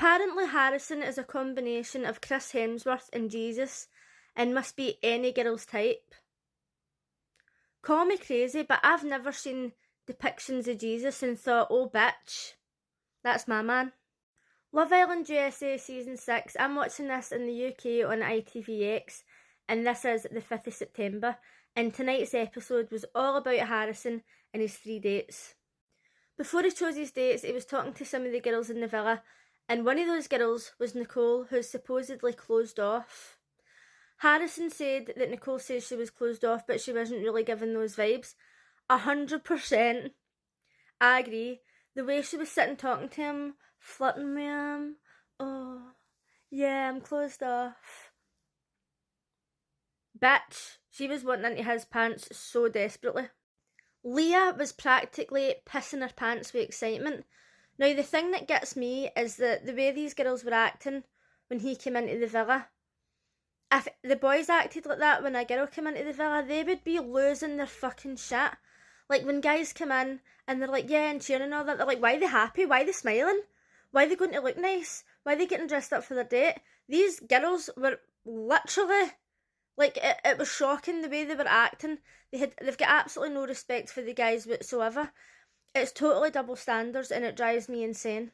Apparently Harrison is a combination of Chris Hemsworth and Jesus and must be any girl's type. Call me crazy, but I've never seen depictions of Jesus and thought, oh bitch, that's my man. Love Island USA Season 6, I'm watching this in the UK on itvx, and this is the 5th of September, and tonight's episode was all about Harrison and his 3 dates. Before he chose his dates, he was talking to some of the girls in the villa, and one of those girls was Nicole, who's supposedly closed off. Harrison said that Nicole says she was closed off, but she wasn't really giving those vibes. 100%. I agree. The way she was sitting talking to him, flirting with him. Oh, yeah, I'm closed off. Bitch, she was wanting into his pants so desperately. Leah was practically pissing her pants with excitement. Now, the thing that gets me is that the way these girls were acting when he came into the villa. If the boys acted like that when a girl came into the villa, they would be losing their fucking shit. Like, when guys come in and they're like, yeah, and cheering and all that, they're like, why are they happy? Why are they smiling? Why are they going to look nice? Why are they getting dressed up for their date? These girls were literally, like, it was shocking the way they were acting. They've got absolutely no respect for the guys whatsoever. It's totally double standards and it drives me insane.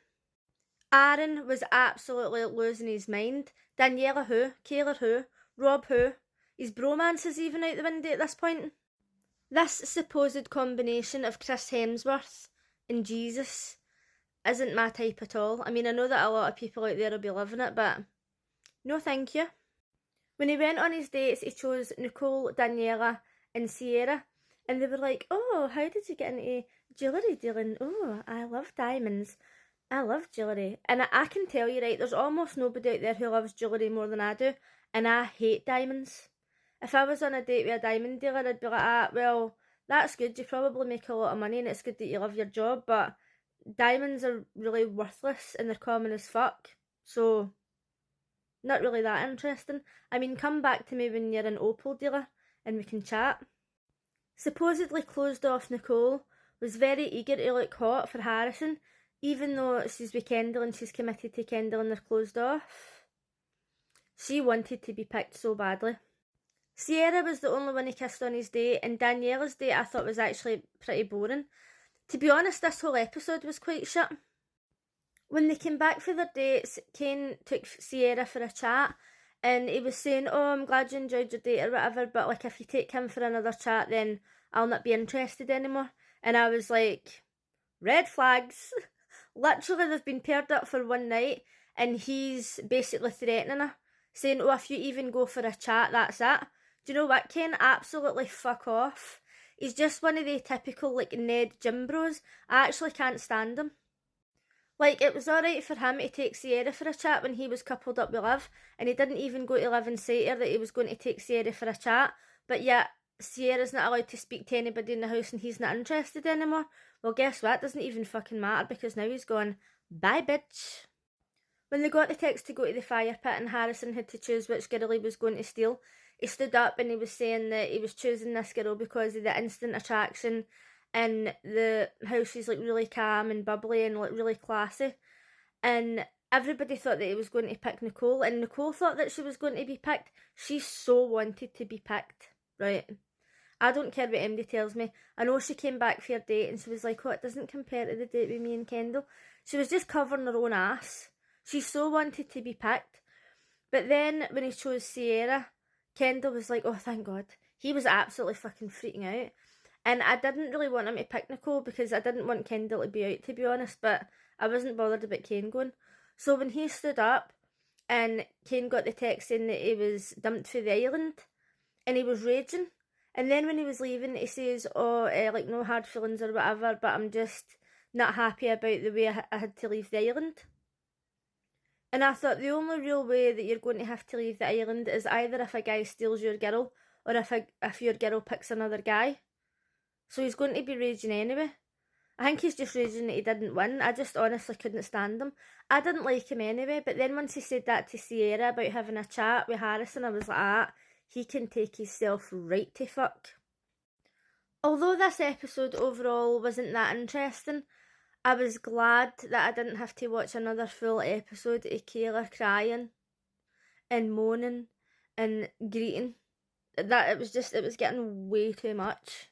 Aaron was absolutely losing his mind. Daniela who? Kayla who? Rob who? His bromance is even out the window at this point. This supposed combination of Chris Hemsworth and Jesus isn't my type at all. I mean, I know that a lot of people out there will be loving it, but no thank you. When he went on his dates, he chose Nicole, Daniela and Sierra, and they were like, oh, how did you get into jewellery dealing? Oh, I love diamonds. I love jewellery. And I can tell you, right, there's almost nobody out there who loves jewellery more than I do, and I hate diamonds. If I was on a date with a diamond dealer, I'd be like, well, that's good, you probably make a lot of money and it's good that you love your job, but diamonds are really worthless and they're common as fuck, so not really that interesting. I mean, come back to me when you're an opal dealer and we can chat. Supposedly closed off Nicole was very eager to look hot for Harrison, even though she's with Kendall and she's committed to Kendall and they're closed off. She wanted to be picked so badly. Sierra was the only one he kissed on his date, and Daniela's date I thought was actually pretty boring. To be honest, this whole episode was quite shit. When they came back for their dates, Kane took Sierra for a chat, and he was saying, oh, I'm glad you enjoyed your date or whatever, but like if you take him for another chat, then I'll not be interested anymore. And I was like, red flags. Literally, they've been paired up for one night, and he's basically threatening her, saying, oh, if you even go for a chat, that's it. Do you know what, Ken? Absolutely fuck off. He's just one of the typical, like, Ned gym bros. I actually can't stand him. Like, it was alright for him to take Sierra for a chat when he was coupled up with Liv, and he didn't even go to Liv and say to her that he was going to take Sierra for a chat, but yet Sierra's not allowed to speak to anybody in the house and he's not interested anymore. Well, guess what? It doesn't even fucking matter because now he's gone, bye bitch. When they got the text to go to the fire pit and Harrison had to choose which girl he was going to steal, he stood up and he was saying that he was choosing this girl because of the instant attraction and how she's like really calm and bubbly and like really classy. And everybody thought that he was going to pick Nicole, and Nicole thought that she was going to be picked. She so wanted to be picked, right? I don't care what anybody tells me. I know she came back for her date and she was like, oh, it doesn't compare to the date with me and Kendall. She was just covering her own ass. She so wanted to be picked. But then when he chose Sierra, Kendall was like, oh, thank God. He was absolutely fucking freaking out. And I didn't really want him to pick Nicole because I didn't want Kendall to be out, to be honest, but I wasn't bothered about Kane going. So when he stood up and Kane got the text saying that he was dumped for the island and he was raging. And then when he was leaving, he says, oh, like no hard feelings or whatever, but I'm just not happy about the way I had to leave the island. And I thought the only real way that you're going to have to leave the island is either if a guy steals your girl or if your girl picks another guy. So he's going to be raging anyway. I think he's just raging that he didn't win. I just honestly couldn't stand him. I didn't like him anyway, but then once he said that to Sierra about having a chat with Harrison, I was like, he can take himself right to fuck. Although this episode overall wasn't that interesting, I was glad that I didn't have to watch another full episode of Kayla crying and moaning and greeting. That it was getting way too much.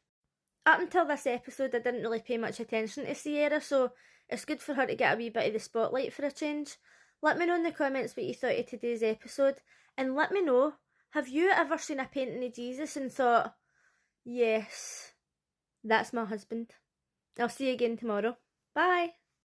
Up until this episode, I didn't really pay much attention to Sierra, so it's good for her to get a wee bit of the spotlight for a change. Let me know in the comments what you thought of today's episode, and let me know, have you ever seen a painting of Jesus and thought, yes, that's my husband? I'll see you again tomorrow. Bye!